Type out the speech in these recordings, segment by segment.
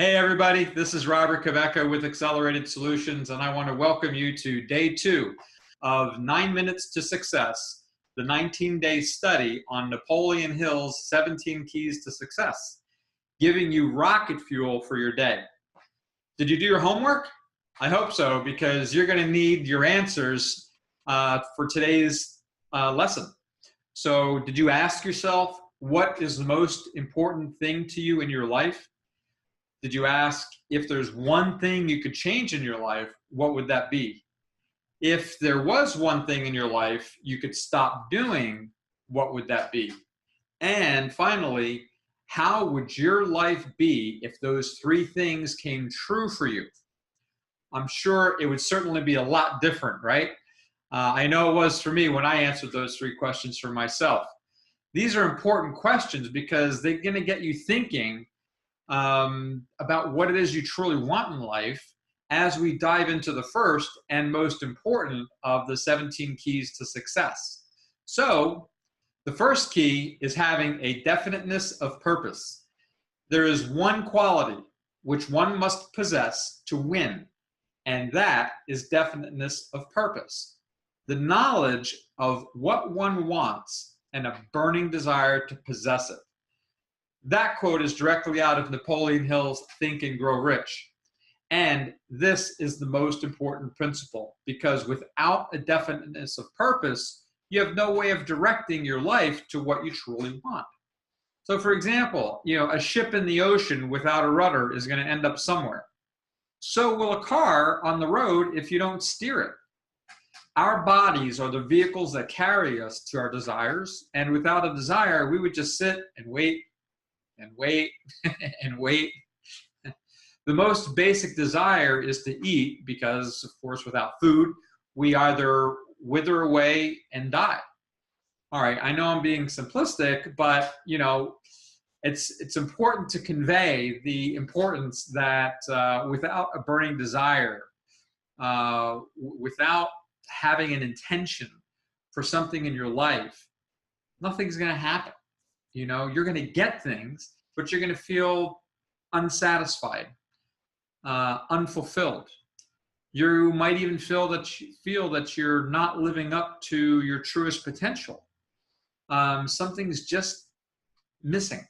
Hey everybody, this is Robert Kavecka with Accelerated Solutions, and I want to welcome you to day 2 of 9 Minutes to Success, the 19-day study on Napoleon Hill's 17 Keys to Success, giving you rocket fuel for your day. Did you do your homework? I hope so, because you're going to need your answers for today's lesson. So did you ask yourself, what is the most important thing to you in your life? Did you ask, if there's one thing you could change in your life, what would that be? If there was one thing in your life you could stop doing, what would that be? And finally, how would your life be if those 3 things came true for you? I'm sure it would certainly be a lot different, right? I know it was for me when I answered those 3 questions for myself. These are important questions because they're going to get you thinking about what it is you truly want in life as we dive into the first and most important of the 17 keys to success. So the first key is having a definiteness of purpose. There is one quality which one must possess to win, and that is definiteness of purpose. The knowledge of what one wants and a burning desire to possess it. That quote is directly out of Napoleon Hill's Think and Grow Rich. And this is the most important principle, because without a definiteness of purpose, you have no way of directing your life to what you truly want. So for example, a ship in the ocean without a rudder is going to end up somewhere. So will a car on the road if you don't steer it. Our bodies are the vehicles that carry us to our desires, and without a desire, we would just sit and wait and wait and wait. The most basic desire is to eat because, of course, without food, we either wither away and die. All right, I know I'm being simplistic, but, it's important to convey the importance that without a burning desire, without having an intention for something in your life, nothing's going to happen. You're going to get things, but you're going to feel unsatisfied, unfulfilled. You might even feel that you're not living up to your truest potential. Something's just missing,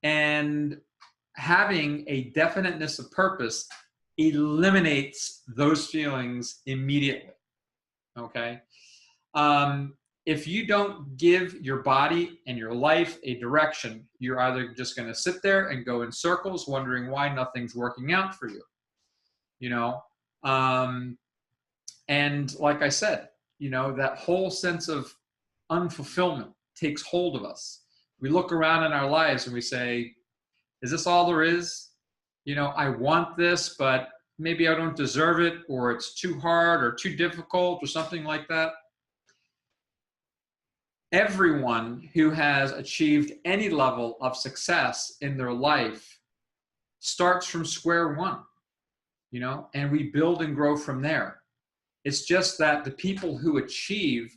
and having a definiteness of purpose eliminates those feelings immediately. Okay. If you don't give your body and your life a direction, you're either just going to sit there and go in circles wondering why nothing's working out for you. And like I said, that whole sense of unfulfillment takes hold of us. We look around in our lives and we say, is this all there is? I want this, but maybe I don't deserve it, or it's too hard or too difficult or something like that. Everyone who has achieved any level of success in their life starts from square one, and we build and grow from there. It's just that the people who achieve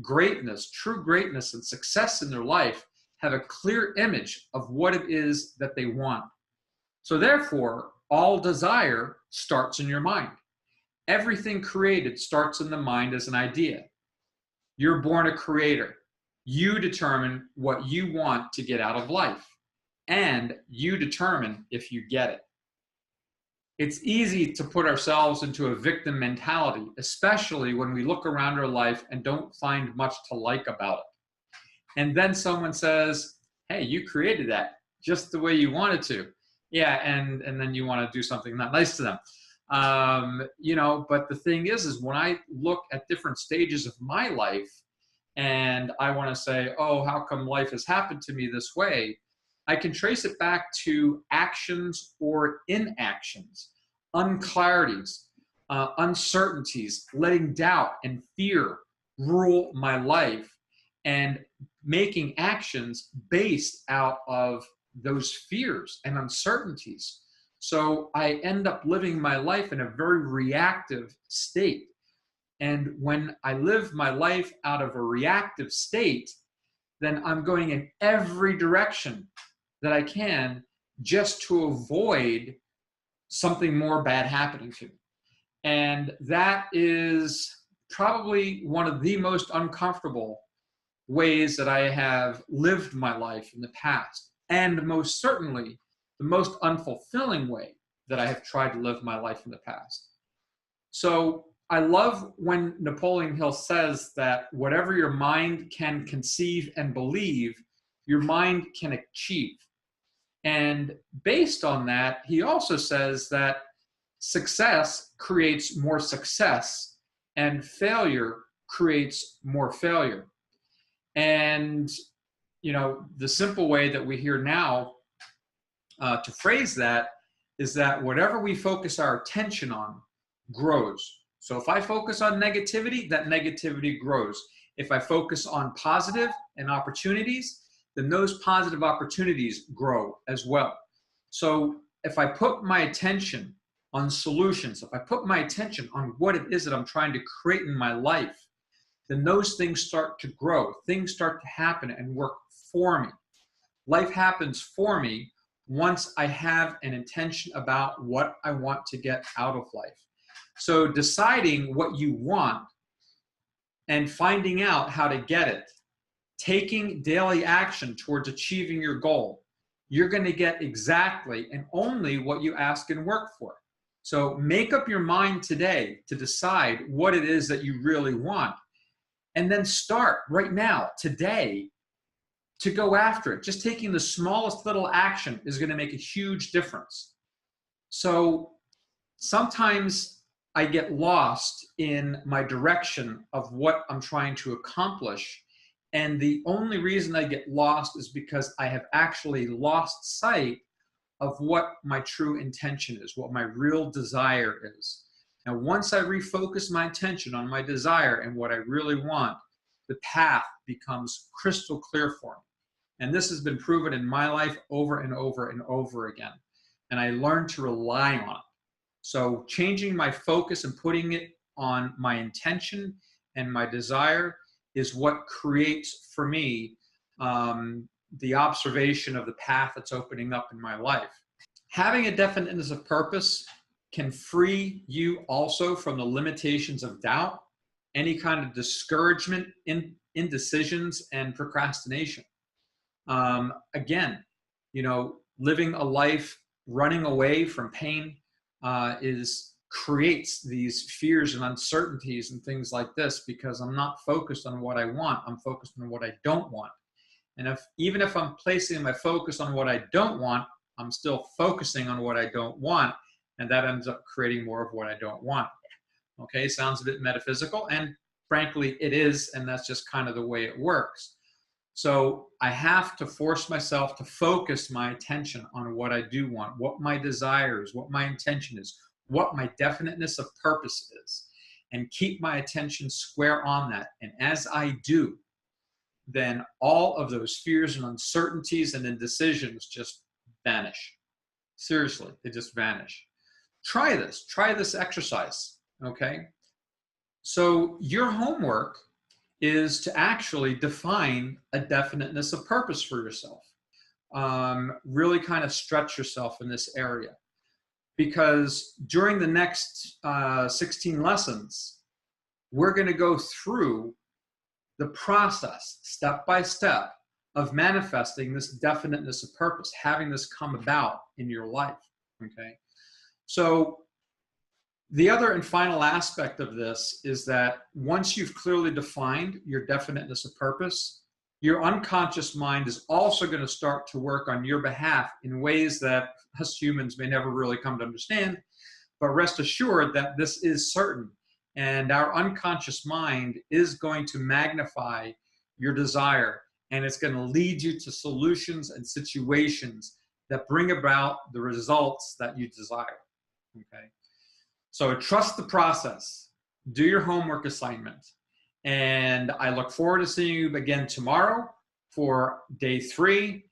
greatness, true greatness and success in their life have a clear image of what it is that they want. So therefore, all desire starts in your mind. Everything created starts in the mind as an idea. You're born a creator. You determine what you want to get out of life, and you determine if you get it. It's easy to put ourselves into a victim mentality, especially when we look around our life and don't find much to like about it. And then someone says, hey, you created that just the way you wanted to. Yeah, and then you want to do something not nice to them. But the thing is when I look at different stages of my life, and I want to say, oh, how come life has happened to me this way? I can trace it back to actions or inactions, unclarities, uncertainties, letting doubt and fear rule my life, and making actions based out of those fears and uncertainties. So I end up living my life in a very reactive state. And when I live my life out of a reactive state, then I'm going in every direction that I can just to avoid something more bad happening to me. And that is probably one of the most uncomfortable ways that I have lived my life in the past, and most certainly the most unfulfilling way that I have tried to live my life in the past. So I love when Napoleon Hill says that whatever your mind can conceive and believe, your mind can achieve. And based on that, he also says that success creates more success and failure creates more failure. And, you know, the simple way that we hear now to phrase that is that whatever we focus our attention on grows. So if I focus on negativity, that negativity grows. If I focus on positive and opportunities, then those positive opportunities grow as well. So if I put my attention on solutions, if I put my attention on what it is that I'm trying to create in my life, then those things start to grow. Things start to happen and work for me. Life happens for me once I have an intention about what I want to get out of life. So deciding what you want and finding out how to get it, taking daily action towards achieving your goal, you're going to get exactly and only what you ask and work for. So make up your mind today to decide what it is that you really want, and then start right now, today, to go after it. Just taking the smallest little action is going to make a huge difference. So sometimes I get lost in my direction of what I'm trying to accomplish. And the only reason I get lost is because I have actually lost sight of what my true intention is, what my real desire is. And once I refocus my attention on my desire and what I really want, the path becomes crystal clear for me. And this has been proven in my life over and over and over again. And I learned to rely on it. So changing my focus and putting it on my intention and my desire is what creates for me the observation of the path that's opening up in my life. Having a definiteness of purpose can free you also from the limitations of doubt, any kind of discouragement, indecisions, and procrastination. Again, you know, living a life running away from pain creates these fears and uncertainties and things like this, because I'm not focused on what I want. I'm focused on what I don't want. And even if I'm placing my focus on what I don't want, I'm still focusing on what I don't want, and that ends up creating more of what I don't want. Okay, sounds a bit metaphysical, and frankly, it is, and that's just kind of the way it works. So I have to force myself to focus my attention on what I do want, what my desire is, what my intention is, what my definiteness of purpose is, and keep my attention square on that. And as I do, then all of those fears and uncertainties and indecisions just vanish. Seriously, they just vanish. Try this exercise, okay? So your homework is to actually define a definiteness of purpose for yourself. Really kind of stretch yourself in this area, because during the next 16 lessons, we're going to go through the process, step by step, of manifesting this definiteness of purpose, having this come about in your life, okay? So the other and final aspect of this is that once you've clearly defined your definiteness of purpose, your unconscious mind is also going to start to work on your behalf in ways that us humans may never really come to understand, but rest assured that this is certain. And our unconscious mind is going to magnify your desire, and it's going to lead you to solutions and situations that bring about the results that you desire, okay? So trust the process, do your homework assignment, and I look forward to seeing you again tomorrow for day 3